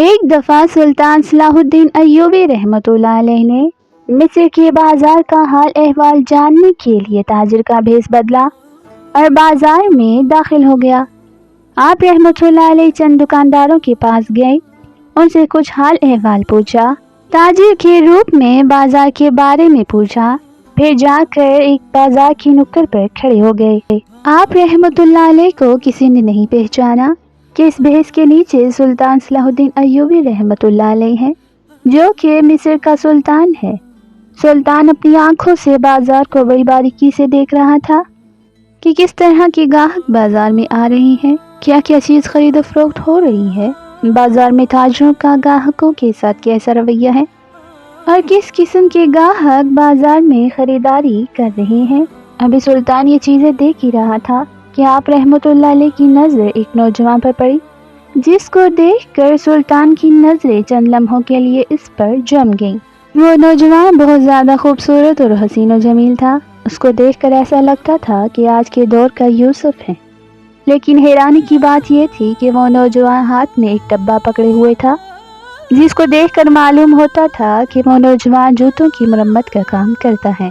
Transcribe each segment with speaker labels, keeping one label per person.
Speaker 1: ایک دفعہ سلطان صلاح الدین ایوبی رحمۃ اللہ علیہ نے مصر کے بازار کا حال احوال جاننے کے لیے تاجر کا بھیس بدلا اور بازار میں داخل ہو گیا۔ آپ رحمۃ اللہ علیہ چند دکانداروں کے پاس گئے، ان سے کچھ حال احوال پوچھا، تاجر کے روپ میں بازار کے بارے میں پوچھا، پھر جا کر ایک بازار کی نکڑ پر کھڑے ہو گئے۔ آپ رحمۃ اللہ علیہ کو کسی نے نہیں پہچانا کہ اس بھیس کے نیچے سلطان صلاح الدین ایوبی رحمۃ اللہ علیہ ہیں، جو کہ مصر کا سلطان ہے۔ سلطان اپنی آنکھوں سے بازار کو بڑی باریکی سے دیکھ رہا تھا کہ کس طرح کے گاہک بازار میں آ رہے ہیں، کیا کیا چیز خرید و فروخت ہو رہی ہے، بازار میں تاجروں کا گاہکوں کے ساتھ کیسا رویہ ہے اور کس قسم کے گاہک بازار میں خریداری کر رہے ہیں۔ ابھی سلطان یہ چیزیں دیکھ ہی رہا تھا کہ آپ رحمۃ اللہ علیہ کی نظر ایک نوجوان پر پڑی، جس کو دیکھ کر سلطان کی نظریں چند لمحوں کے لیے اس پر جم گئیں۔ وہ نوجوان بہت زیادہ خوبصورت اور حسین و جمیل تھا۔ اس کو دیکھ کر ایسا لگتا تھا کہ آج کے دور کا یوسف ہے، لیکن حیرانی کی بات یہ تھی کہ وہ نوجوان ہاتھ میں ایک ڈبہ پکڑے ہوئے تھا، جس کو دیکھ کر معلوم ہوتا تھا کہ وہ نوجوان جوتوں کی مرمت کا کام کرتا ہے۔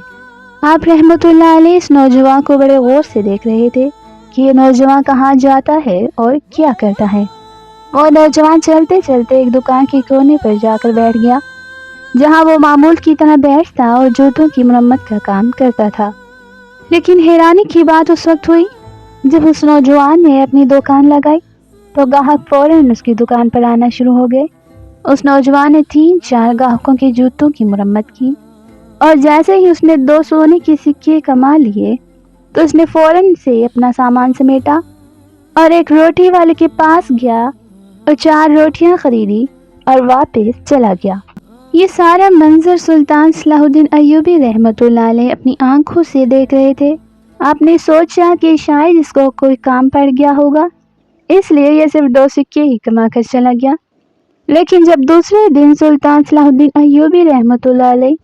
Speaker 1: آپ رحمۃ اللہ علیہ اس نوجوان کو بڑے غور سے دیکھ رہے تھے کہ یہ نوجوان کہاں جاتا ہے اور کیا کرتا ہے۔ وہ نوجوان چلتے چلتے ایک دکان کے کونے پر جا کر بیٹھ گیا، جہاں وہ معمول کی طرح بیٹھتا اور جوتوں کی مرمت کا کام کرتا تھا۔ لیکن حیرانی کی بات اس وقت ہوئی جب اس نوجوان نے اپنی دکان لگائی تو گاہک فوراً اس کی دکان پر آنا شروع ہو گئے۔ اس نوجوان نے 3-4 گاہکوں کے جوتوں کی مرمت کی، اور جیسے ہی اس نے 2 سونے کے سکے کما لیے تو اس نے فوراً سے اپنا سامان سمیٹا اور ایک روٹی والے کے پاس گیا اور 4 روٹیاں خریدی اور واپس چلا گیا۔ یہ سارا منظر سلطان صلاح الدین ایوبی رحمۃ اللہ علیہ اپنی آنکھوں سے دیکھ رہے تھے۔ آپ نے سوچا کہ شاید اس کو کوئی کام پڑ گیا ہوگا، اس لیے یہ صرف 2 سکے ہی کما کر چلا گیا۔ لیکن جب دوسرے دن سلطان صلاح الدین ایوبی رحمۃ اللہ علیہ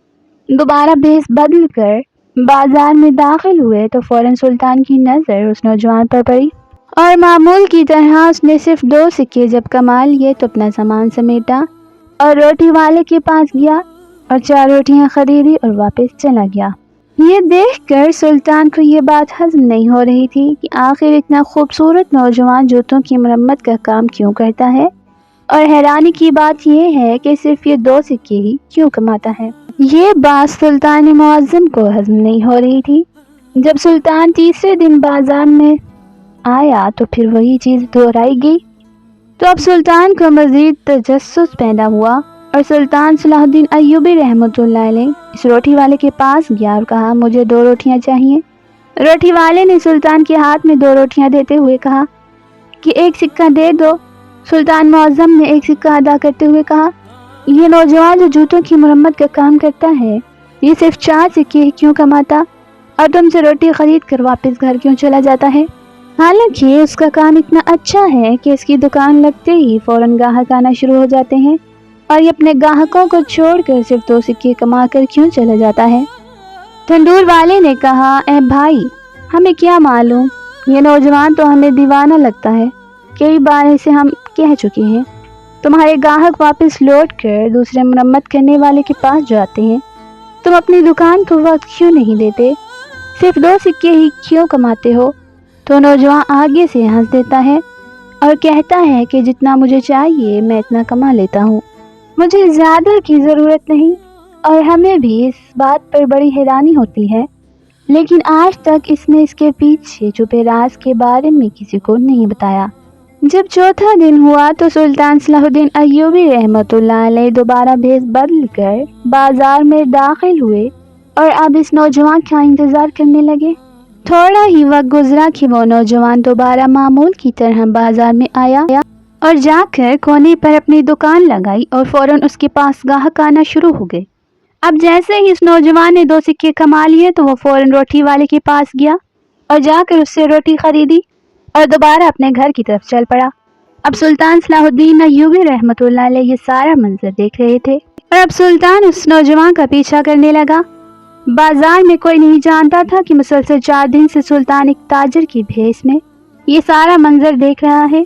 Speaker 1: دوبارہ بھیس بدل کر بازار میں داخل ہوئے تو فوراً سلطان کی نظر اس نوجوان پر پڑی، اور معمول کی طرح اس نے صرف 2 سکے جب کما لیے تو اپنا سامان سمیٹا اور روٹی والے کے پاس گیا اور 4 روٹیاں خریدی اور واپس چلا گیا۔ یہ دیکھ کر سلطان کو یہ بات ہضم نہیں ہو رہی تھی کہ آخر اتنا خوبصورت نوجوان جوتوں کی مرمت کا کام کیوں کرتا ہے، اور حیرانی کی بات یہ ہے کہ صرف یہ 2 سکے ہی کیوں کماتا ہے۔ یہ بات سلطان معظم کو ہضم نہیں ہو رہی تھی۔ جب سلطان تیسرے دن بازار میں آیا تو پھر وہی چیز دہرائی گئی، تو اب سلطان کو مزید تجسس پیدا ہوا اور سلطان صلاح الدین ایوبی رحمۃ اللہ علیہ اس روٹی والے کے پاس گیا اور کہا، مجھے 2 روٹیاں چاہیے۔ روٹی والے نے سلطان کے ہاتھ میں 2 روٹیاں دیتے ہوئے کہا کہ 1 سکہ دے دو۔ سلطان معظم نے 1 سکہ ادا کرتے ہوئے کہا، یہ نوجوان جو جوتوں کی مرمت کا کام کرتا ہے، یہ صرف 4 سکے ہی کیوں کماتا اور تم سے روٹی خرید کر واپس گھر کیوں چلا جاتا ہے؟ حالانکہ اس کا کام اتنا اچھا ہے کہ اس کی دکان لگتے ہی فوراً گاہک آنا شروع ہو جاتے ہیں، اور یہ اپنے گاہکوں کو چھوڑ کر صرف 2 سکے کما کر کیوں چلا جاتا ہے؟ تندور والے نے کہا، اے بھائی، ہمیں کیا معلوم، یہ نوجوان تو ہمیں دیوانہ لگتا ہے، کئی بار اسے ہم کہہ چکے ہیں۔ تمہارے گاہک واپس لوٹ کر دوسرے مرمت کرنے والے کے پاس جاتے ہیں، تم اپنی دکان کو وقت کیوں نہیں دیتے، صرف 2 سکے ہی کیوں کماتے ہو؟ تو نوجوان آگے سے ہنس دیتا ہے اور کہتا ہے کہ جتنا مجھے چاہیے میں اتنا کما لیتا ہوں، مجھے زیادہ کی ضرورت نہیں۔ اور ہمیں بھی اس بات پر بڑی حیرانی ہوتی ہے، لیکن آج تک اس نے اس کے پیچھے چھپے راز کے بارے میں کسی کو نہیں بتایا۔ جب چوتھا دن ہوا تو سلطان صلاح الدین ایوبی رحمۃ اللہ علیہ دوبارہ بھیس بدل کر بازار میں داخل ہوئے اور اب اس نوجوان کا انتظار کرنے لگے۔ تھوڑا ہی وقت گزرا کہ وہ نوجوان دوبارہ معمول کی طرح بازار میں آیا اور جا کر کونے پر اپنی دکان لگائی اور فوراً اس کے پاس گاہک آنا شروع ہو گئے۔ اب جیسے ہی اس نوجوان نے 2 سکے کما لیے تو وہ فوراً روٹی والے کے پاس گیا اور جا کر اس سے روٹی خریدی اور دوبارہ اپنے گھر کی طرف چل پڑا۔ اب سلطان صلاح الدین ایوبی رحمۃ اللہ علیہ یہ سارا منظر دیکھ رہے تھے، اور اب سلطان اس نوجوان کا پیچھا کرنے لگا۔ بازار میں کوئی نہیں جانتا تھا کہ مسلسل 4 دن سے سلطان ایک تاجر کی بھیس میں یہ سارا منظر دیکھ رہا ہے۔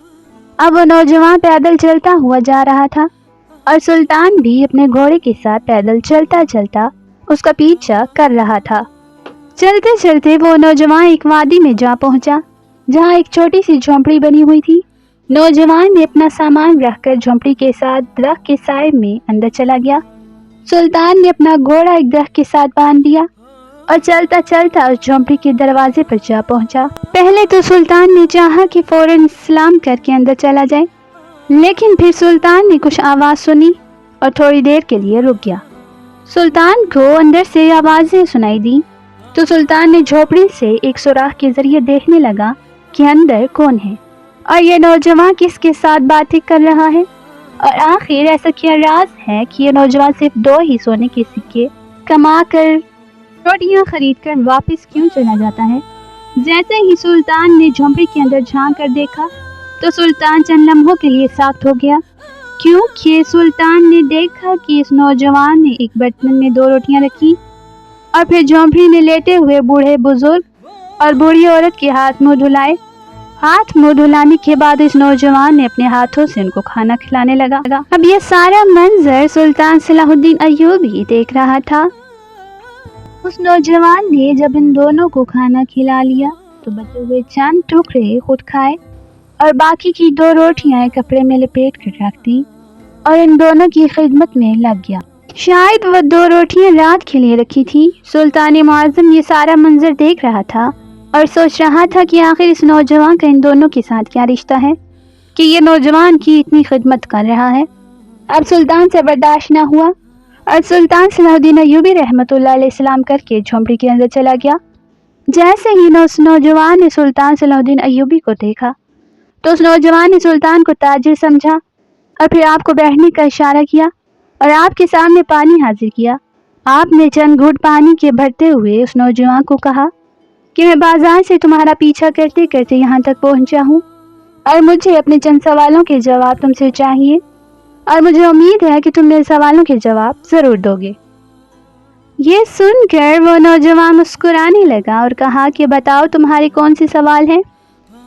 Speaker 1: اب وہ نوجوان پیدل چلتا ہوا جا رہا تھا اور سلطان بھی اپنے گھوڑے کے ساتھ پیدل چلتا چلتا اس کا پیچھا کر رہا تھا۔ چلتے چلتے وہ نوجوان ایک وادی میں جا پہنچا جہاں ایک چھوٹی سی جھونپڑی بنی ہوئی تھی۔ نوجوان نے اپنا سامان رکھ کر جھونپڑی کے ساتھ درخت کے سائے میں اندر چلا گیا۔ سلطان نے اپنا گھوڑا ایک درخت کے ساتھ باندھ دیا اور چلتا چلتا اس جھونپڑی کے دروازے پر جا پہنچا۔ پہلے تو سلطان نے چاہا کہ فوراً سلام کر کے اندر چلا جائے، لیکن پھر سلطان نے کچھ آواز سنی اور تھوڑی دیر کے لیے رک گیا۔ سلطان کو اندر سے آوازیں سنائی دی تو سلطان نے جھونپڑی سے ایک سوراخ کے ذریعے دیکھنے لگا کہ اندر کون ہے اور یہ نوجوان کس کے ساتھ باتیں کر رہا ہے، اور آخر ایسا کیا راز ہے کہ یہ نوجوان صرف 2 ہی سونے کے سکے کما کر روٹیاں خرید کر واپس کیوں چلا جاتا ہے۔ جیسے ہی سلطان نے جھونپڑی کے اندر جھانک کر دیکھا تو سلطان چند لمحوں کے لیے ساکت ہو گیا، کیونکہ سلطان نے دیکھا کہ اس نوجوان نے ایک برتن میں 2 روٹیاں رکھی اور پھر جھونپڑی میں لیٹے ہوئے بوڑھے بزرگ اور بوڑھی عورت کے ہاتھ منہ دھلائے۔ ہاتھ منہ دھلانے کے بعد اس نوجوان نے اپنے ہاتھوں سے ان کو کھانا کھلانے لگا۔ اب یہ سارا منظر سلطان صلاح الدین ایوبی دیکھ رہا تھا۔ اس نوجوان نے جب ان دونوں کو کھانا کھلا لیا تو بچے ہوئے چند ٹکڑے خود کھائے اور باقی کی 2 روٹیاں کپڑے میں لپیٹ کر رکھ دی اور ان دونوں کی خدمت میں لگ گیا۔ شاید وہ 2 روٹیاں رات کے لیے رکھی تھی۔ سلطان معظم یہ سارا منظر دیکھ رہا تھا اور سوچ رہا تھا کہ آخر اس نوجوان کا ان دونوں کے ساتھ کیا رشتہ ہے کہ یہ نوجوان کی اتنی خدمت کر رہا ہے۔ اب سلطان سے برداشت نہ ہوا اور سلطان صلاح الدین ایوبی رحمۃ اللہ علیہ السلام کر کے جھونپڑی کے اندر چلا گیا۔ جیسے ہی اس نوجوان نے سلطان صلاح الدین ایوبی کو دیکھا تو اس نوجوان نے سلطان کو تاجر سمجھا اور پھر آپ کو بیٹھنے کا اشارہ کیا اور آپ کے سامنے پانی حاضر کیا۔ آپ نے چند گھونٹ پانی کے بھرتے ہوئے اس نوجوان کو کہا کہ میں بازار سے تمہارا پیچھا کرتے کرتے یہاں تک پہنچا ہوں اور مجھے اپنے چند سوالوں کے جواب تم سے چاہیے، اور مجھے امید ہے کہ تم میرے سوالوں کے جواب ضرور دو گے۔ یہ سن کر وہ نوجوان مسکرانے لگا اور کہا کہ بتاؤ تمہارے کون سے سوال ہیں؟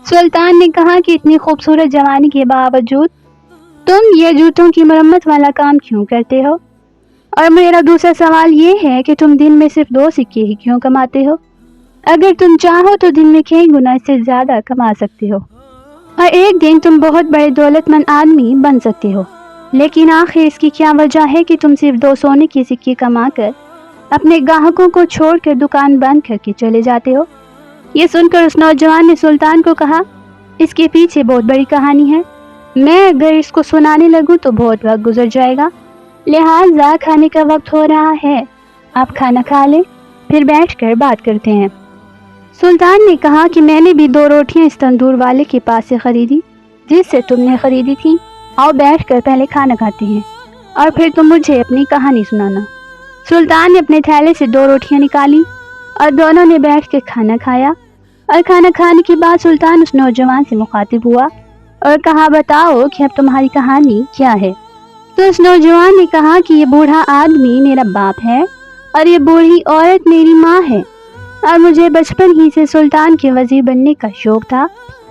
Speaker 1: سلطان نے کہا کہ اتنی خوبصورت جوانی کے باوجود تم یہ جوتوں کی مرمت والا کام کیوں کرتے ہو؟ اور میرا دوسرا سوال یہ ہے کہ تم دن میں صرف 2 سکے ہی کیوں کماتے ہو؟ اگر تم چاہو تو دن میں کئی گنا اس سے زیادہ کما سکتے ہو اور ایک دن تم بہت بڑے دولت مند آدمی بن سکتے ہو، لیکن آخر اس کی کیا وجہ ہے کہ تم صرف 2 سونے کے سکے کما کر اپنے گاہکوں کو چھوڑ کر دکان بند کر کے چلے جاتے ہو؟ یہ سن کر اس نوجوان نے سلطان کو کہا اس کے پیچھے بہت بڑی کہانی ہے، میں اگر اس کو سنانے لگوں تو بہت وقت گزر جائے گا، لہٰذا کھانے کا وقت ہو رہا ہے، آپ کھانا کھا لیں پھر بیٹھ کر بات کرتے ہیں۔ سلطان نے کہا کہ میں نے بھی 2 روٹیاں اس تندور والے کے پاس سے خریدی جس سے تم نے خریدی تھی، آؤ بیٹھ کر پہلے کھانا کھاتے ہیں اور پھر تم مجھے اپنی کہانی سنانا۔ سلطان نے اپنے تھیلے سے 2 روٹیاں نکالی اور دونوں نے بیٹھ کے کھانا کھایا، اور کھانا کھانے کے بعد سلطان اس نوجوان سے مخاطب ہوا اور کہا بتاؤ کہ اب تمہاری کہانی کیا ہے؟ تو اس نوجوان نے کہا کہ یہ بوڑھا آدمی میرا باپ ہے اور یہ بوڑھی عورت میری ماں ہے، اور مجھے بچپن ہی سے سلطان کے وزیر بننے کا شوق تھا۔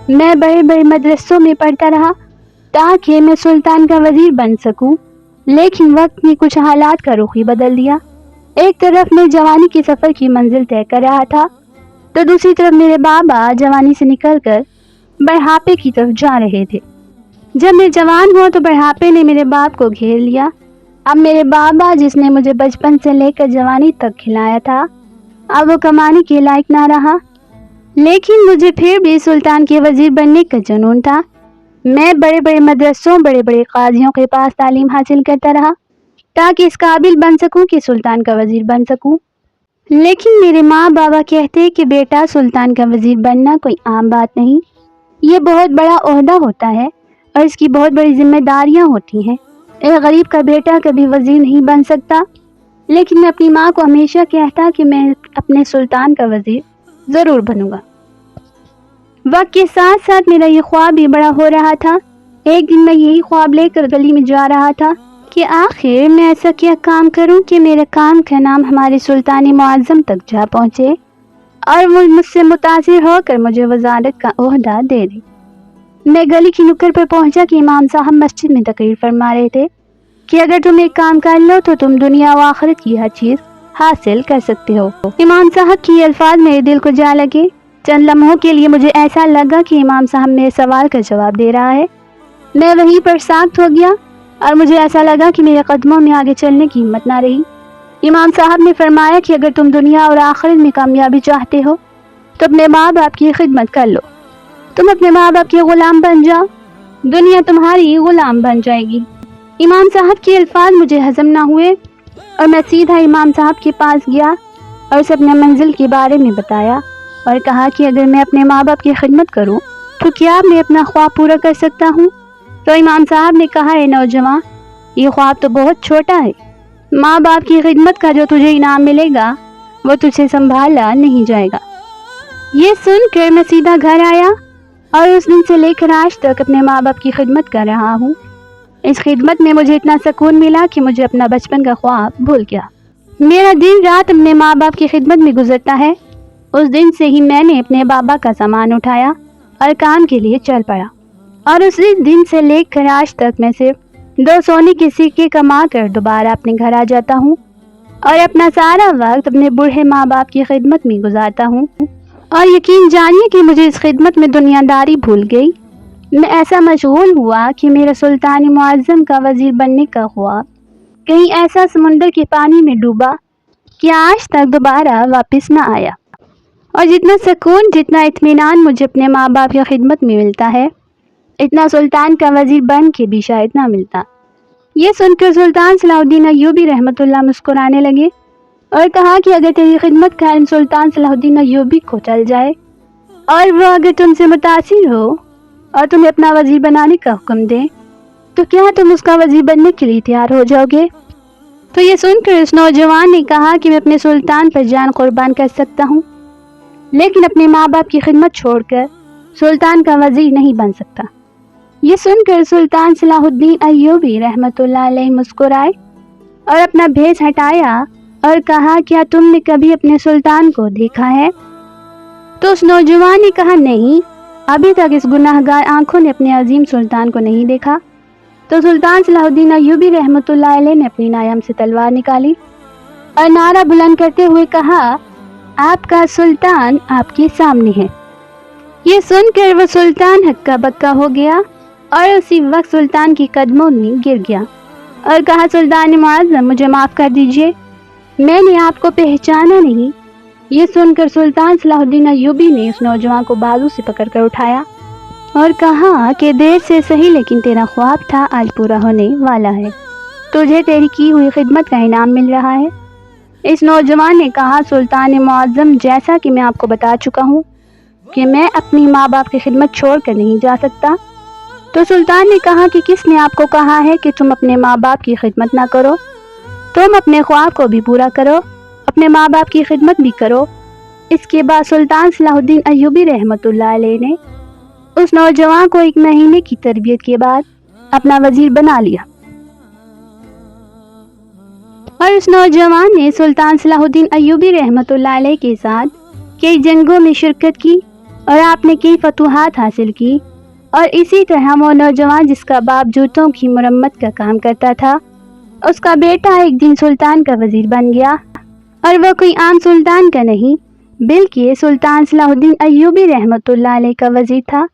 Speaker 1: میں بڑے بڑے مدرسوں میں پڑھتا رہا تاکہ میں سلطان کا وزیر بن سکوں، لیکن وقت نے کچھ حالات کا رخ ہی بدل دیا۔ ایک طرف میں جوانی کے سفر کی منزل طے کر رہا تھا تو دوسری طرف میرے بابا جوانی سے نکل کر بڑھاپے کی طرف جا رہے تھے۔ جب میں جوان ہوا تو بڑھاپے نے میرے باپ کو گھیر لیا۔ اب میرے بابا جس نے مجھے بچپن سے لے کر جوانی تک کھلایا تھا اب وہ کمانے کے لائق نہ رہا، لیکن مجھے پھر بھی سلطان کے وزیر بننے کا جنون تھا۔ میں بڑے بڑے مدرسوں بڑے بڑے قاضیوں کے پاس تعلیم حاصل کرتا رہا تاکہ اس قابل بن سکوں کہ سلطان کا وزیر بن سکوں، لیکن میرے ماں بابا کہتے کہ بیٹا سلطان کا وزیر بننا کوئی عام بات نہیں، یہ بہت بڑا عہدہ ہوتا ہے اور اس کی بہت بڑی ذمہ داریاں ہوتی ہیں، ایک غریب کا بیٹا کبھی وزیر نہیں بن سکتا۔ لیکن میں اپنی ماں کو ہمیشہ کہتا کہ میں اپنے سلطان کا وزیر ضرور بنوں گا۔ وقت کے ساتھ ساتھ میرا یہ خواب بھی بڑا ہو رہا تھا۔ ایک دن میں یہی خواب لے کر گلی میں جا رہا تھا کہ آخر میں ایسا کیا کام کروں کہ میرے کام کا نام ہمارے سلطان معظم تک جا پہنچے اور وہ مجھ سے متاثر ہو کر مجھے وزارت کا عہدہ دے دے۔ میں گلی کی نکڑ پر پہنچا کہ امام صاحب مسجد میں تقریر فرما رہے تھے کہ اگر تم ایک کام کر لو تو تم دنیا و آخرت کی ہر چیز حاصل کر سکتے ہو۔ امام صاحب کی یہ الفاظ میرے دل کو جا لگے۔ چند لمحوں کے لیے مجھے ایسا لگا کہ امام صاحب میرے سوال کا جواب دے رہا ہے۔ میں وہیں پر ساکت ہو گیا اور مجھے ایسا لگا کہ میرے قدموں میں آگے چلنے کی ہمت نہ رہی۔ امام صاحب نے فرمایا کہ اگر تم دنیا اور آخرت میں کامیابی چاہتے ہو تو اپنے ماں باپ کی خدمت کر لو۔ تم اپنے ماں باپ کے غلام بن جاؤ، دنیا تمہاری غلام بن جائے گی۔ امام صاحب کے الفاظ مجھے ہضم نہ ہوئے اور میں سیدھا امام صاحب کے پاس گیا اور اسے اپنے منزل کے بارے میں بتایا اور کہا کہ اگر میں اپنے ماں باپ کی خدمت کروں تو کیا میں اپنا خواب پورا کر سکتا ہوں؟ تو امام صاحب نے کہا، اے نوجوان، یہ خواب تو بہت چھوٹا ہے۔ ماں باپ کی خدمت کا جو تجھے انعام ملے گا وہ تجھے سنبھالا نہیں جائے گا۔ یہ سن کر میں سیدھا گھر آیا اور اس دن سے لے کر آج تک اپنے ماں باپ کی خدمت کر رہا ہوں۔ اس خدمت میں مجھے اتنا سکون ملا کہ مجھے اپنا بچپن کا خواب بھول گیا۔ میرا دن رات اپنے ماں باپ کی خدمت میں گزرتا ہے۔ اس دن سے ہی میں نے اپنے بابا کا سامان اٹھایا اور کام کے لیے چل پڑا، اور اس دن سے لے کر آج تک میں صرف 2 سونے کے سکے کما کر دوبارہ اپنے گھر آ جاتا ہوں اور اپنا سارا وقت اپنے بوڑھے ماں باپ کی خدمت میں گزارتا ہوں۔ اور یقین جانیے کہ مجھے اس خدمت میں دنیا داری بھول گئی۔ میں ایسا مشغول ہوا کہ میرا سلطان معظم کا وزیر بننے کا خواب کہیں ایسا سمندر کے پانی میں ڈوبا کہ آج تک دوبارہ واپس نہ آیا۔ اور جتنا سکون، جتنا اطمینان مجھے اپنے ماں باپ کی خدمت میں ملتا ہے، اتنا سلطان کا وزیر بن کے بھی شاید نہ ملتا۔ یہ سن کر سلطان صلاح الدین ایوبی رحمۃ اللہ مسکرانے لگے اور کہا کہ اگر تیری خدمت کا علم سلطان صلاح الدین ایوبی کو چل جائے اور وہ اگر تم سے متاثر ہو اور تمہیں اپنا وزیر بنانے کا حکم دے تو کیا تم اس کا وزیر بننے کے لیے تیار ہو جاؤ گے؟ تو یہ سن کر اس نوجوان نے کہا کہ میں اپنے سلطان پر جان قربان کر سکتا ہوں، لیکن اپنے ماں باپ کی خدمت چھوڑ کر سلطان کا وزیر نہیں بن سکتا۔ یہ سن کر سلطان صلاح الدین ایوبی رحمۃ اللہ علیہ مسکرائے اور اپنا بھیس ہٹایا اور کہا، کیا تم نے کبھی اپنے سلطان کو دیکھا ہے؟ تو اس نوجوان نے کہا، نہیں، ابھی تک اس گناہگار آنکھوں نے اپنے عظیم سلطان کو نہیں دیکھا۔ تو سلطان صلاح الدین ایوبی رحمۃ اللہ علیہ نے اپنی نایام سے تلوار نکالی اور نعرہ بلند کرتے ہوئے کہا، آپ کا سلطان آپ کے سامنے ہے۔ یہ سن کر وہ سلطان ہکا بکا ہو گیا اور اسی وقت سلطان کے قدموں میں گر گیا اور کہا، سلطان معظم، مجھے معاف کر دیجئے، میں نے آپ کو پہچانا نہیں۔ یہ سن کر سلطان صلاح الدین ایوبی نے اس نوجوان کو بازو سے پکڑ کر اٹھایا اور کہا کہ دیر سے صحیح لیکن تیرا خواب تھا آج پورا ہونے والا ہے، تجھے تیری کی ہوئی خدمت کا انعام مل رہا ہے۔ اس نوجوان نے کہا، سلطان معظم، جیسا کہ میں آپ کو بتا چکا ہوں کہ میں اپنی ماں باپ کی خدمت چھوڑ کر نہیں جا سکتا۔ تو سلطان نے کہا کہ کس نے آپ کو کہا ہے کہ تم اپنے ماں باپ کی خدمت نہ کرو؟ تم اپنے خواب کو بھی پورا کرو، اپنے ماں باپ کی خدمت بھی کرو۔ اس کے بعد سلطان صلاح الدین ایوبی رحمۃ اللہ علیہ نے اس نوجوان کو 1 مہینے کی تربیت کے بعد اپنا وزیر بنا لیا، اور اس نوجوان نے سلطان صلاح الدین ایوبی رحمۃ اللہ علیہ کے ساتھ کئی جنگوں میں شرکت کی اور آپ نے کئی فتوحات حاصل کی۔ اور اسی طرح وہ نوجوان جس کا باپ جوتوں کی مرمت کا کام کرتا تھا، اس کا بیٹا ایک دن سلطان کا وزیر بن گیا، اور وہ کوئی عام سلطان کا نہیں بلکہ سلطان صلاح الدین ایوبی رحمۃ اللہ علیہ کا وزیر تھا۔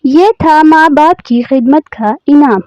Speaker 1: یہ تھا ماں باپ کی خدمت کا انعام۔